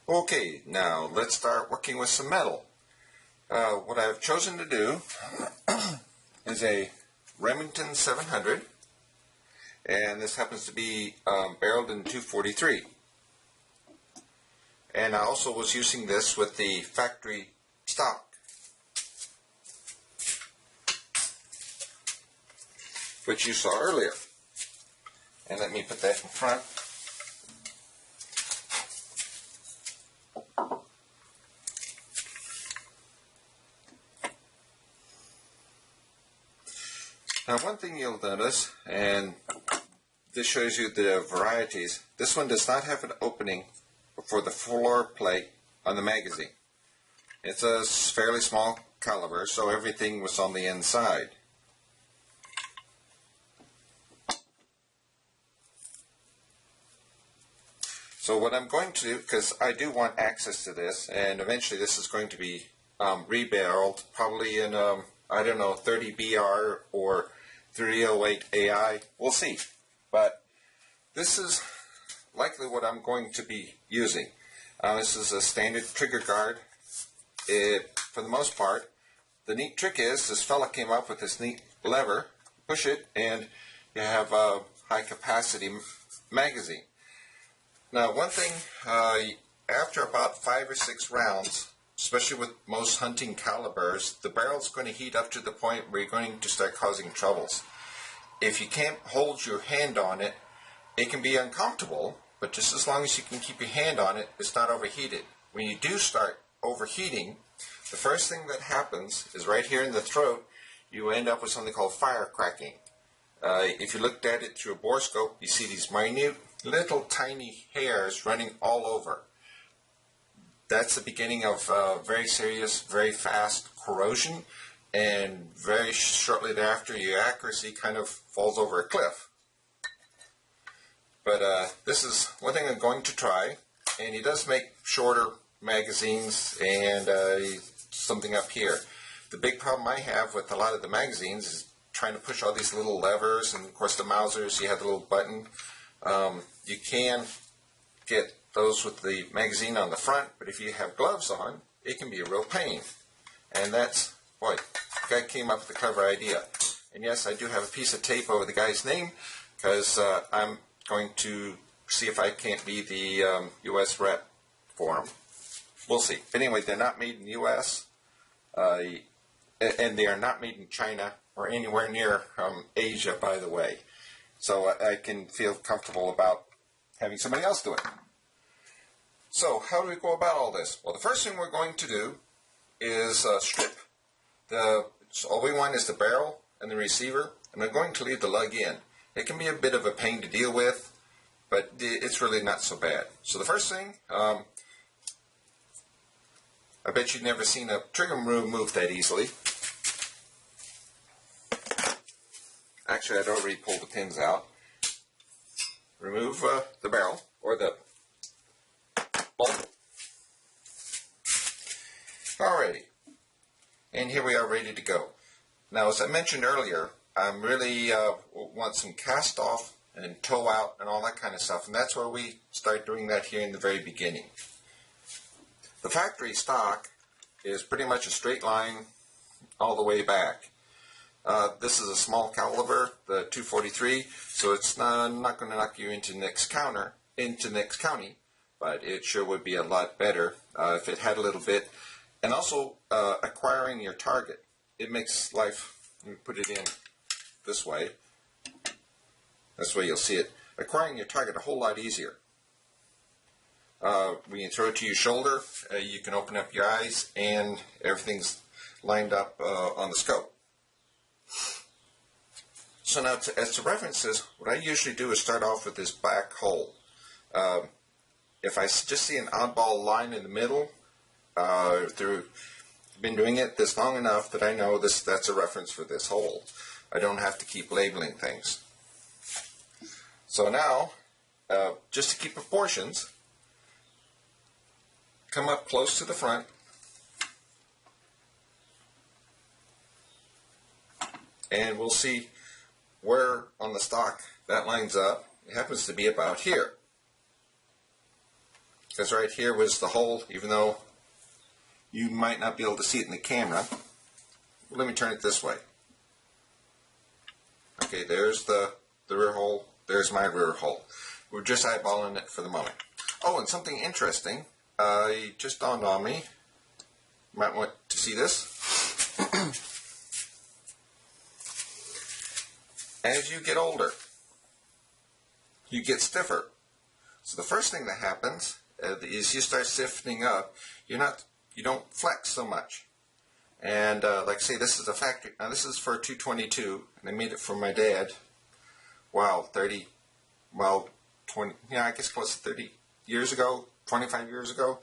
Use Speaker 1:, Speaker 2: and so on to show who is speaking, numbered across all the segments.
Speaker 1: Okay, now let's start working with some metal. What I've chosen to do is a Remington 700, and this happens to be barreled in 243. And I also was using this with the factory stock, which you saw earlier. And let me put that in front. Now, one thing you'll notice, and this shows you the varieties, this one does not have an opening for the floor plate on the magazine. It's a fairly small caliber, so everything was on the inside. So what I'm going to do, because I do want access to this, and eventually this is going to be rebarreled, probably in, I don't know, 30 BR or 308 AI, we'll see. But this is likely what I'm going to be using. This is a standard trigger guard. For the most part, the neat trick is this fella came up with this neat lever, push it, and you have a high capacity magazine. Now, one thing, after about 5 or 6 rounds, especially with most hunting calibers, the barrel's going to heat up to the point where you're going to start causing troubles. If you can't hold your hand on it, it can be uncomfortable, but just as long as you can keep your hand on it, it's not overheated. When you do start overheating, the first thing that happens is right here in the throat, you end up with something called fire cracking. If you looked at it through a borescope, you see these minute little tiny hairs running all over. That's the beginning of very serious, very fast corrosion, and very shortly thereafter your accuracy kind of falls over a cliff. But this is one thing I'm going to try, and he does make shorter magazines and something up here. The big problem I have with a lot of the magazines is trying to push all these little levers, and of course the Mausers, you have the little button. You can get those with the magazine on the front, but if you have gloves on, it can be a real pain. And that's, boy, the guy came up with a clever idea. And yes, I do have a piece of tape over the guy's name, because I'm going to see if I can't be the U.S. rep for him. We'll see. But anyway, they're not made in the U.S., and they are not made in China or anywhere near Asia, by the way. So I can feel comfortable about having somebody else do it. So how do we go about all this? Well, the first thing we're going to do is strip. All we want is the barrel and the receiver, and I'm going to leave the lug in. It can be a bit of a pain to deal with, but it's really not so bad. So the first thing, I bet you've never seen a trigger move that easily. Actually, I'd already pulled the pins out. Remove the barrel, or the bolt. Alrighty. And here we are ready to go. Now, as I mentioned earlier, I'm really want some cast off and toe out and all that kind of stuff, and that's where we start doing that here in the very beginning. The factory stock is pretty much a straight line all the way back. This is a small caliber, the 243, so it's not going to knock you into next county, but it sure would be a lot better if it had a little bit. And also acquiring your target. It makes life, let me put it in this way. This way you'll see it. Acquiring your target a whole lot easier. When you throw it to your shoulder, you can open up your eyes and everything's lined up on the scope. So now, as to references, what I usually do is start off with this black hole. If I just see an oddball line in the middle, I've been doing it this long enough that I know that's a reference for this hole. I don't have to keep labeling things. So now, just to keep proportions, come up close to the front, and we'll see where on the stock that lines up. It happens to be about here. because right here was the hole, even though you might not be able to see it in the camera. Let me turn it this way. Okay, there's the rear hole, there's my rear hole. We're just eyeballing it for the moment. Oh, and something interesting, it just dawned on me. You might want to see this. As you get older, you get stiffer. So the first thing that happens is you start stiffening up. You don't flex so much. And like I say, this is a factory. Now this is for 222, and I made it for my dad. Wow, 20. Yeah, I guess close to 30 years ago, 25 years ago.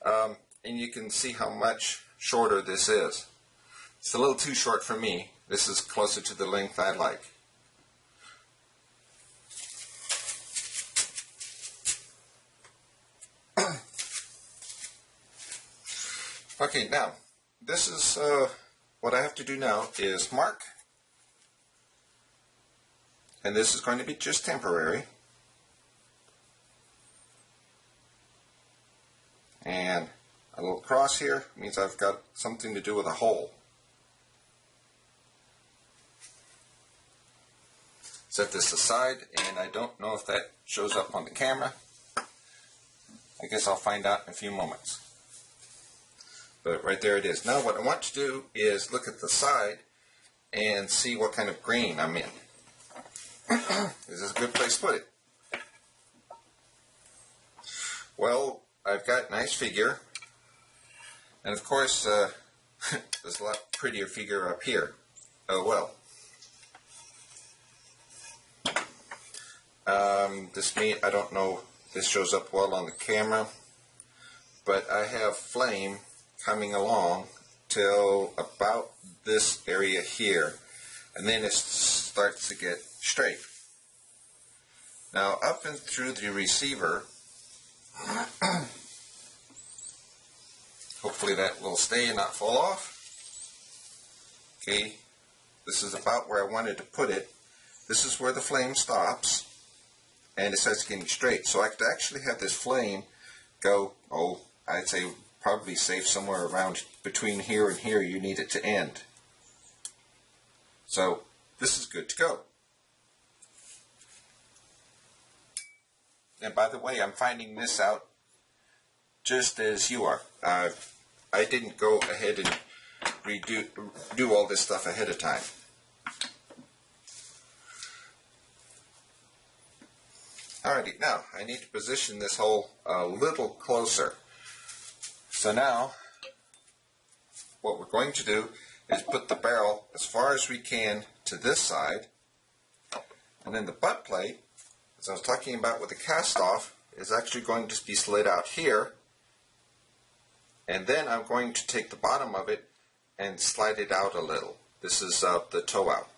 Speaker 1: And you can see how much shorter this is. It's a little too short for me. This is closer to the length I like. Okay, now, this is what I have to do now is mark. And this is going to be just temporary. And a little cross here means I've got something to do with a hole. Set this aside, and I don't know if that shows up on the camera. I guess I'll find out in a few moments. But right there it is. Now what I want to do is look at the side and see what kind of grain I'm in. This is a good place to put it. Well, I've got a nice figure. And of course, there's a lot prettier figure up here. Oh well. I don't know if this shows up well on the camera, but I have flame coming along till about this area here, and then it starts to get straight. Now up and through the receiver, hopefully that will stay and not fall off. Okay, this is about where I wanted to put it. This is where the flame stops and it starts getting straight. So I could actually have this flame go, I'd say probably safe somewhere around between here and here. You need it to end. So this is good to go. And by the way, I'm finding this out just as you are. I didn't go ahead and do all this stuff ahead of time. Alrighty, now I need to position this hole a little closer. So now, what we're going to do is put the barrel as far as we can to this side, and then the butt plate, as I was talking about with the cast off, is actually going to be slid out here, and then I'm going to take the bottom of it and slide it out a little. This is the toe out.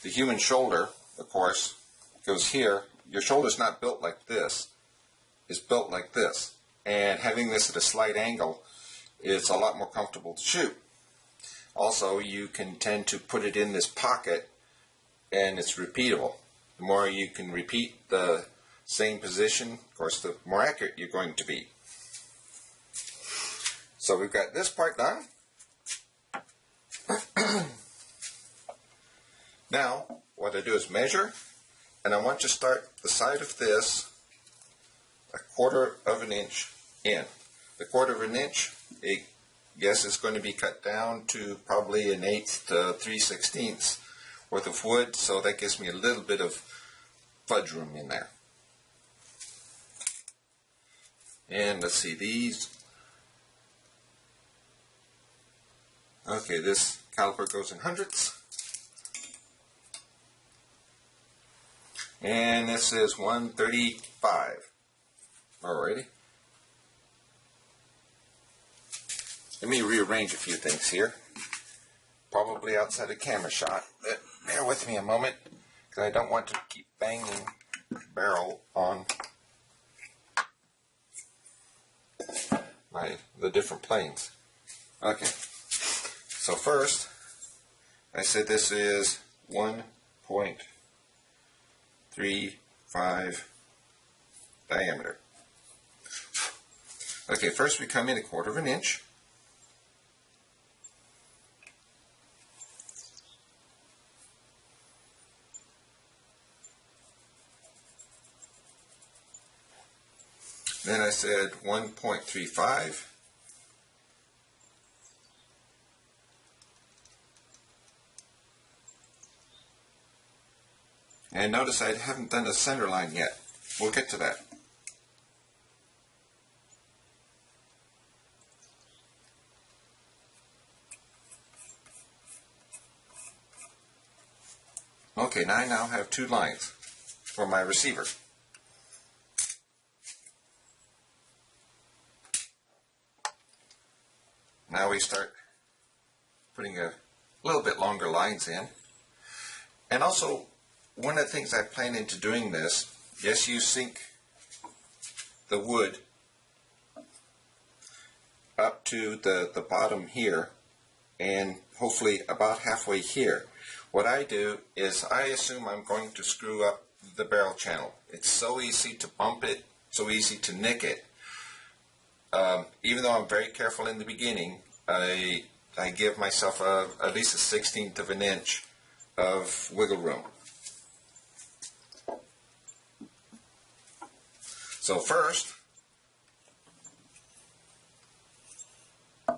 Speaker 1: The human shoulder, of course, goes here. Your shoulder's not built like this. It's built like this. And having this at a slight angle, it's a lot more comfortable to shoot. Also, you can tend to put it in this pocket, and it's repeatable. The more you can repeat the same position, of course, the more accurate you're going to be. So we've got this part done. Now, what I do is measure, and I want to start the side of this 1/4 of an inch in. The 1/4 of an inch, yes, it's going to be cut down to probably 1/8 to 3/16 worth of wood, so that gives me a little bit of fudge room in there. And let's see, these. Okay, this caliper goes in hundredths. And this is 135. Alrighty. Let me rearrange a few things here. Probably outside of camera shot. But bear with me a moment, because I don't want to keep banging the barrel on the different planes. Okay. So first, I said this is 1.35 diameter. Okay, first we come in 1/4 of an inch. Then I said 1.35. And notice I haven't done the center line yet. We'll get to that. Okay, now I now have 2 lines for my receiver. Now we start putting a little bit longer lines in. And also, one of the things I plan into doing this, yes, you sink the wood up to the bottom here and hopefully about halfway here. What I do is I assume I'm going to screw up the barrel channel. It's so easy to bump it, so easy to nick it. Even though I'm very careful in the beginning, I give myself at least a 1/16 of an inch of wiggle room. So first, I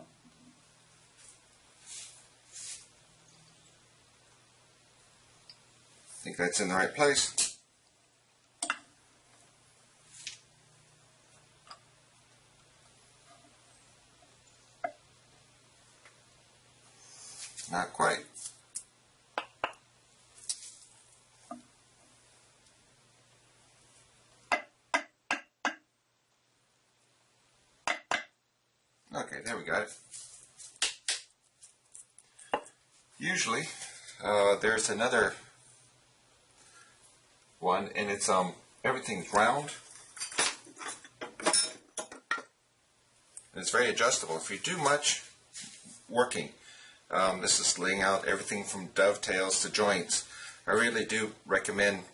Speaker 1: think that's in the right place. Not quite. Okay, there we got it. Usually, there's another one, and it's everything's round. And it's very adjustable. If you do much working, this is laying out everything from dovetails to joints. I really do recommend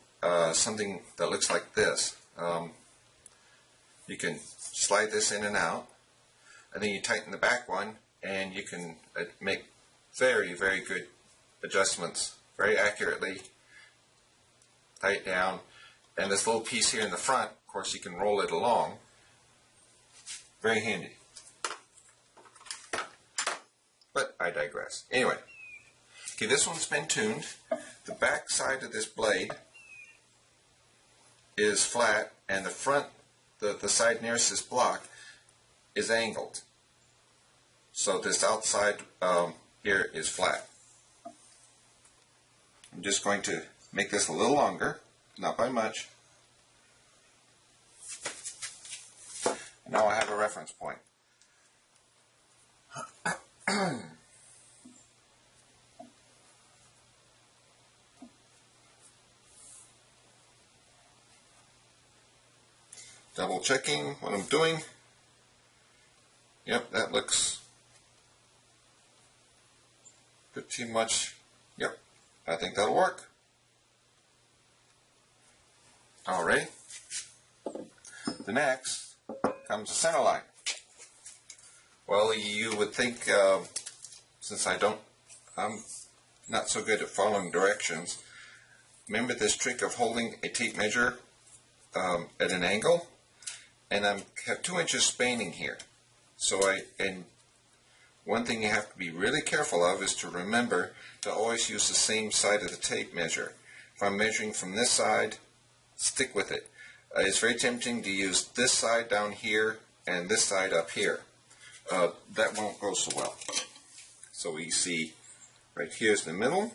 Speaker 1: something that looks like this. You can slide this in and out, and then you tighten the back one, and you can make very, very good adjustments very accurately. Tight down, and this little piece here in the front, of course, you can roll it along. Very handy. But I digress. Anyway, okay, this one's been tuned. The back side of this blade is flat, and the front, the side nearest this block, is angled. So this outside here is flat. I'm just going to make this a little longer, not by much. Now I have a reference point. Double checking what I'm doing. Yep, that looks pretty much. Yep, I think that'll work. Alright. The next comes the center line. Well, you would think, since I'm not so good at following directions, remember this trick of holding a tape measure at an angle? And I have 2 inches spanning here. And one thing you have to be really careful of is to remember to always use the same side of the tape measure. If I'm measuring from this side, stick with it. It's very tempting to use this side down here and this side up here. That won't go so well. So we see right here's the middle.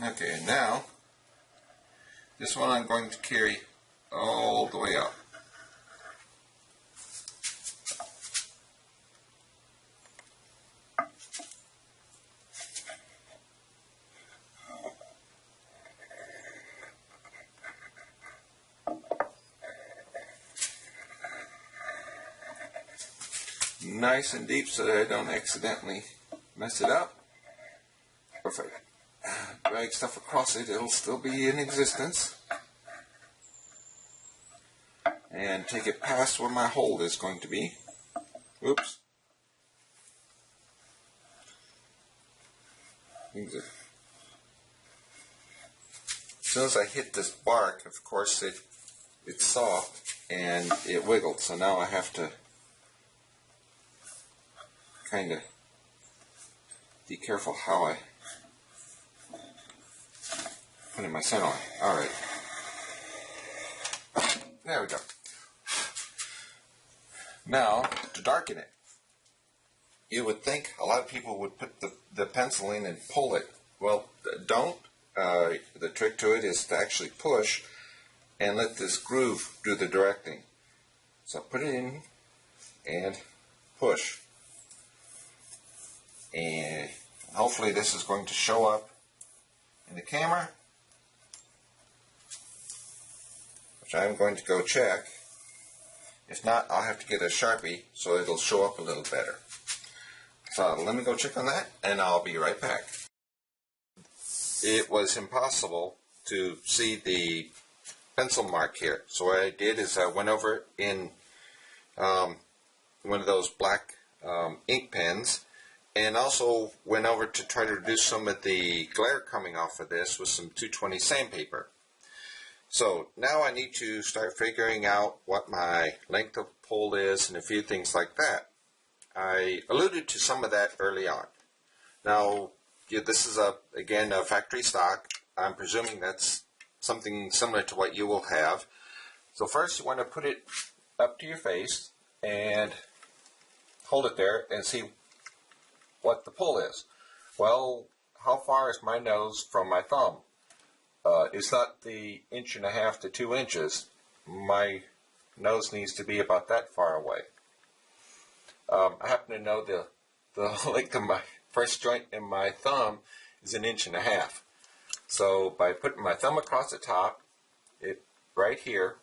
Speaker 1: Okay, and now this one I'm going to carry all the way up. nice and deep so that I don't accidentally mess it up. If I drag stuff across it, it'll still be in existence. And take it past where my hole is going to be. Oops. As soon as I hit this bark, of course, it's soft and it wiggled. So now I have to kind of be careful how I put in my center line. Alright. There we go. Now, to darken it. You would think a lot of people would put the pencil in and pull it. Well, don't. The trick to it is to actually push and let this groove do the directing. So put it in and push. And hopefully this is going to show up in the camera, which I'm going to go check. If not, I'll have to get a Sharpie so it'll show up a little better. So let me go check on that, and I'll be right back. It was impossible to see the pencil mark here. So what I did is I went over in one of those black ink pens, and also went over to try to reduce some of the glare coming off of this with some 220 sandpaper. So now I need to start figuring out what my length of pull is and a few things like that. I alluded to some of that early on. Now, this is again a factory stock. I'm presuming that's something similar to what you will have. So first you want to put it up to your face and hold it there and see what the pull is. Well, how far is my nose from my thumb? It's not the 1.5 to 2 inches. My nose needs to be about that far away. I happen to know the length of my first joint in my thumb is 1.5 inches. So by putting my thumb across the top, right here,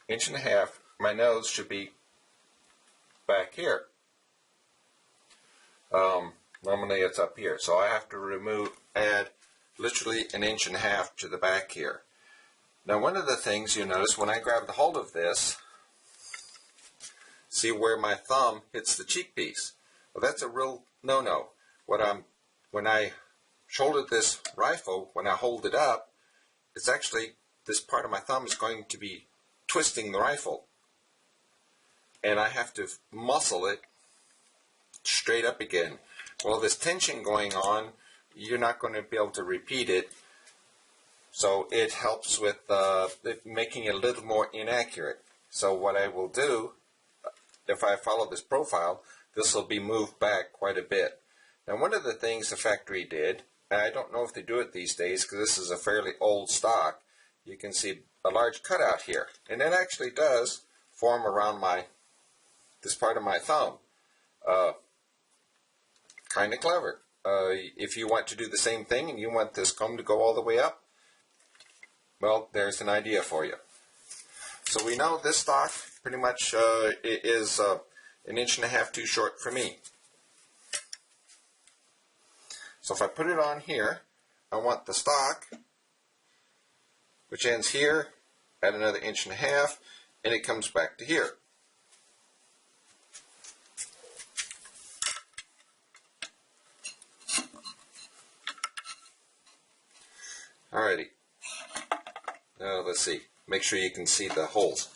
Speaker 1: 1.5 inches, my nose should be back here. Normally it's up here, so I have to add literally 1.5 inches to the back here. Now one of the things you notice when I grab the hold of this, see where my thumb hits the cheek piece. Well, that's a real no-no. When I shoulder this rifle, when I hold it up, it's actually this part of my thumb is going to be twisting the rifle. And I have to muscle it straight up again. Well, this tension going on, you're not going to be able to repeat it. So it helps with making it a little more inaccurate. So what I will do, if I follow this profile, this will be moved back quite a bit. Now one of the things the factory did, and I don't know if they do it these days because this is a fairly old stock, you can see a large cutout here. And it actually does form around this part of my thumb. Kind of clever. If you want to do the same thing and you want this comb to go all the way up, well, there's an idea for you. So we know this stock pretty much is 1.5 inches too short for me. So if I put it on here, I want the stock, which ends here, at another 1.5 inches, and it comes back to here. Alrighty. Now let's see. Make sure you can see the holes.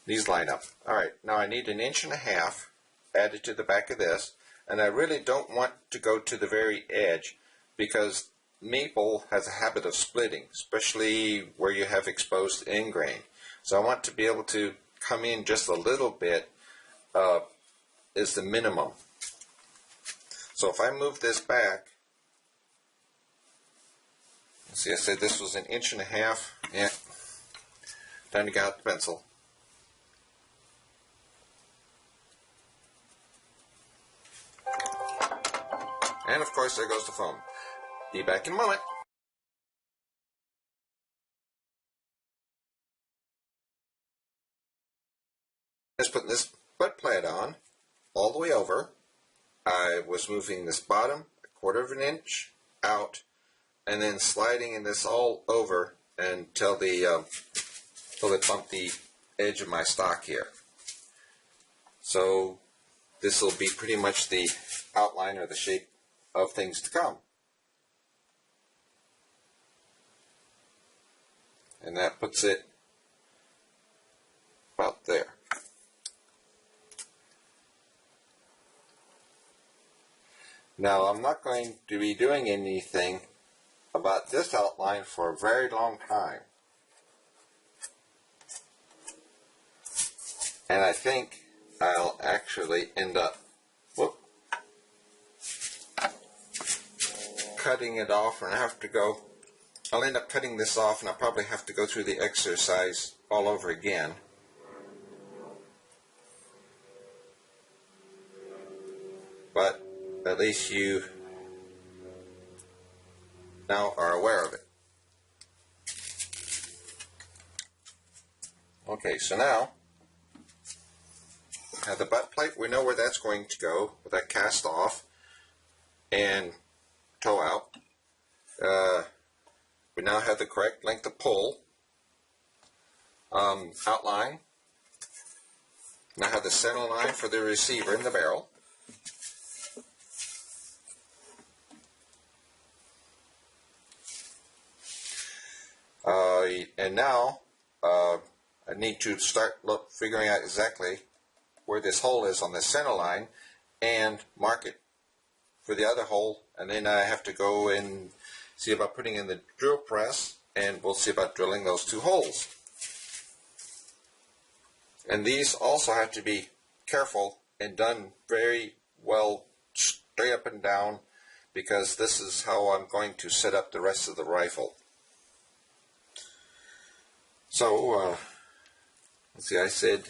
Speaker 1: These line up. Alright, now I need 1.5 inches added to the back of this, and I really don't want to go to the very edge because maple has a habit of splitting, especially where you have exposed end grain. So I want to be able to come in just a little bit is the minimum. So if I move this back, see, I said this was 1.5 inches. Yeah. Time to get out the pencil. And of course, there goes the foam. Be back in a moment. Just putting this butt plate on, all the way over. I was moving this bottom 1/4 of an inch out and then sliding this all over until it bumped the edge of my stock here. So this will be pretty much the outline or the shape of things to come. And that puts it about there. Now I'm not going to be doing anything about this outline for a very long time. And I think I'll actually end up cutting it off, and I'll end up cutting this off, and I'll probably have to go through the exercise all over again. But at least you now are aware of it. Okay, so now have the butt plate. We know where that's going to go with that cast off and toe out. We now have the correct length of pull. Outline. Now have the center line for the receiver in the barrel. And now I need to start figuring out exactly where this hole is on the center line and mark it for the other hole, and then I have to go and see about putting in the drill press, and we'll see about drilling those two holes. And these also have to be careful and done very well, straight up and down, because this is how I'm going to set up the rest of the rifle. So let's see, I said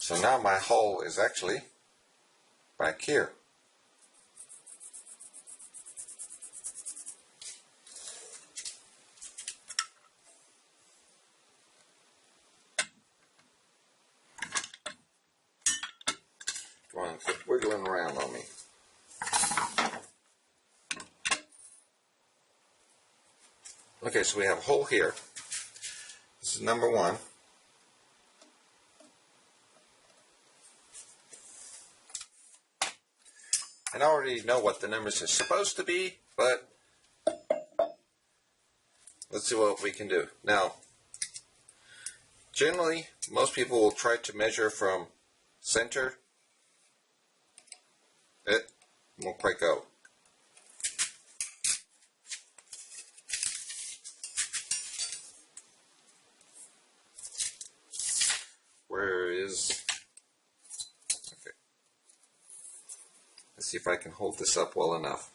Speaker 1: so now my hole is actually back here. Come on, quit wiggling around on me. Okay, so we have a hole here. This is number one. And I already know what the numbers are supposed to be, but let's see what we can do. Now, generally, most people will try to measure from center. It won't quite go. Where is... Okay. Let's see if I can hold this up well enough.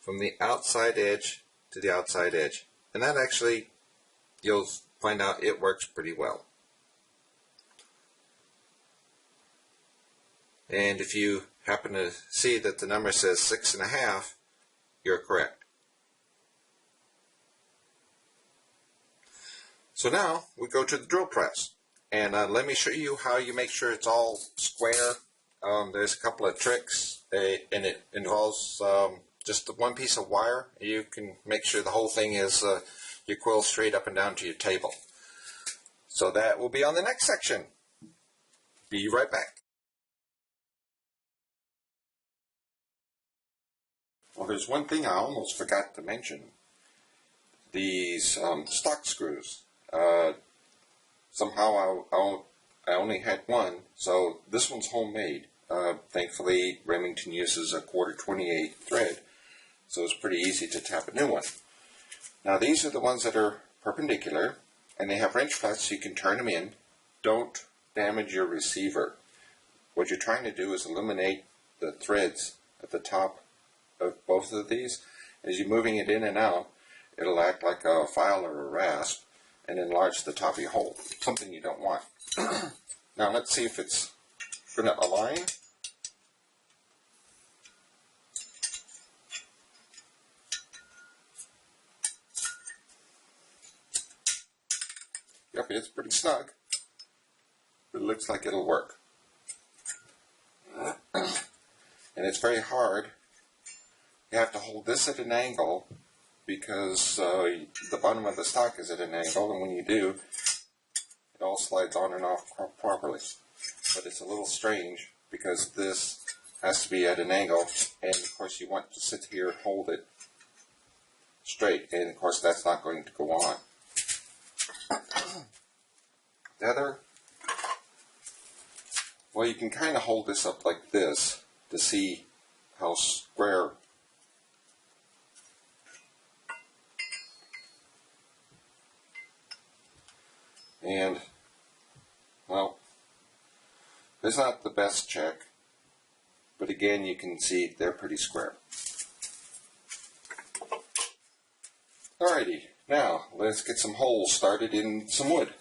Speaker 1: From the outside edge to the outside edge. And that actually, you'll find out it works pretty well. And if you happen to see that the number says 6.5, you're correct. So now we go to the drill press. And let me show you how you make sure it's all square. There's a couple of tricks, and it involves just one piece of wire. You can make sure the whole thing is your quill straight up and down to your table. So that will be on the next section. Be right back. Well, there's one thing I almost forgot to mention. These stock screws. Somehow I only had one, so this one's homemade. Thankfully, Remington uses a 1/4-28 thread, so it's pretty easy to tap a new one. Now these are the ones that are perpendicular, and they have wrench flats so you can turn them in. Don't damage your receiver. What you're trying to do is eliminate the threads at the top of both of these. As you're moving it in and out, it'll act like a file or a rasp and enlarge the top of your hole, something you don't want. Now let's see if it's going to align. Yep, it's pretty snug, but it looks like it'll work. And it's very hard. You have to hold this at an angle because the bottom of the stock is at an angle, and when you do, it all slides on and off properly. But it's a little strange because this has to be at an angle, and of course you want to sit here and hold it straight, and of course that's not going to go on. The other, well, you can kind of hold this up like this to see how square. And, well, it's not the best check, but again, you can see they're pretty square. Alrighty, now let's get some holes started in some wood.